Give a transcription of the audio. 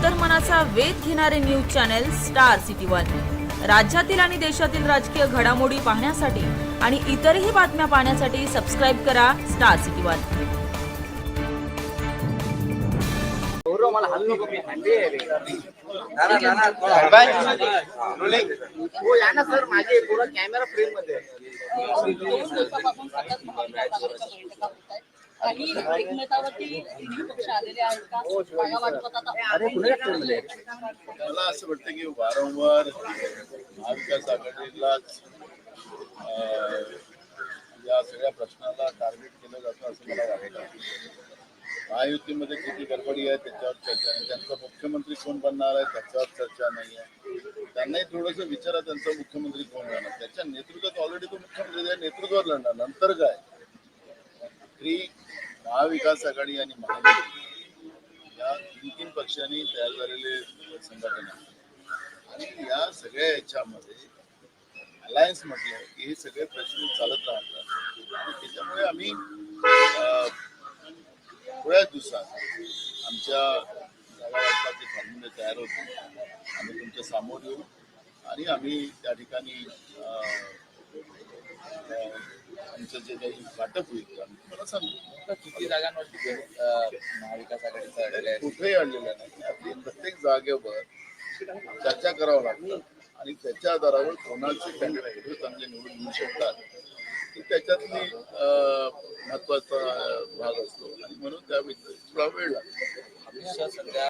अंतर्मनाचा वेध घेणारे news channel star city one. राज्यातील आणि देशातील राजकीय घडामोडी पाहण्यासाठी आणि इतरही बातम्या पाहण्यासाठी सबस्क्राइब करा स्टार सिटी वन। मला हल्लो कमी हंडे आहे रे हो या ना सर माझे पूरा कॅमेरा फ्रेम मध्ये काही एकमतावरती पक्ष आलेले आहेत का मला वाटतं आता अरे पुन्हा फ्रेम मध्ये मला असं वाटतं की वारंवार महाविकास आघाडीलाच या सगळ्या प्रश्नाला टार्गेट केलं जातं असं मला वाटतं। महायुतीमध्ये किती गडबडी आहे त्याच्यावर चर्चा नाही, त्यांचा मुख्यमंत्री कोण बनणार आहे त्याच्यावर चर्चा नाही आहे। त्यांनाही थोडंसं विचारा त्यांचा मुख्यमंत्री कोण बनणार, त्याच्या नेतृत्वात ऑलरेडी तो मुख्यमंत्री त्या नेतृत्वावर लढणार, नंतर काय। तरी महाविकास आघाडी आणि महायुती या तीन पक्षांनी तयार झालेले संघटना आणि या सगळ्या याच्यामध्ये अलायन्स म्हटलं की हे सगळे प्रश्न चालत राहतात आणि त्याच्यामुळे आम्ही थोड्याच दिवसात आमच्या जागा वाटपाचे फॉर्म्युले तयार होते, आम्ही तुमच्या समोर येऊ आणि आम्ही त्या ठिकाणी आमचं जे काही वाटप होईल आम्ही तुम्हाला सांगू। किती जागांवरती महाविकास आघाडीचा कुठेही आणलेलं नाही, आपली प्रत्येक जागेवर चर्चा करावं लागतं आणि त्याच्या आधारावर कोणाचे कॅन्डिडेट चांगले निवडून येऊ शकतात त्याच्यातली महत्वाचा भाग असतो आणि म्हणून त्या थोडा वेळ लागतो।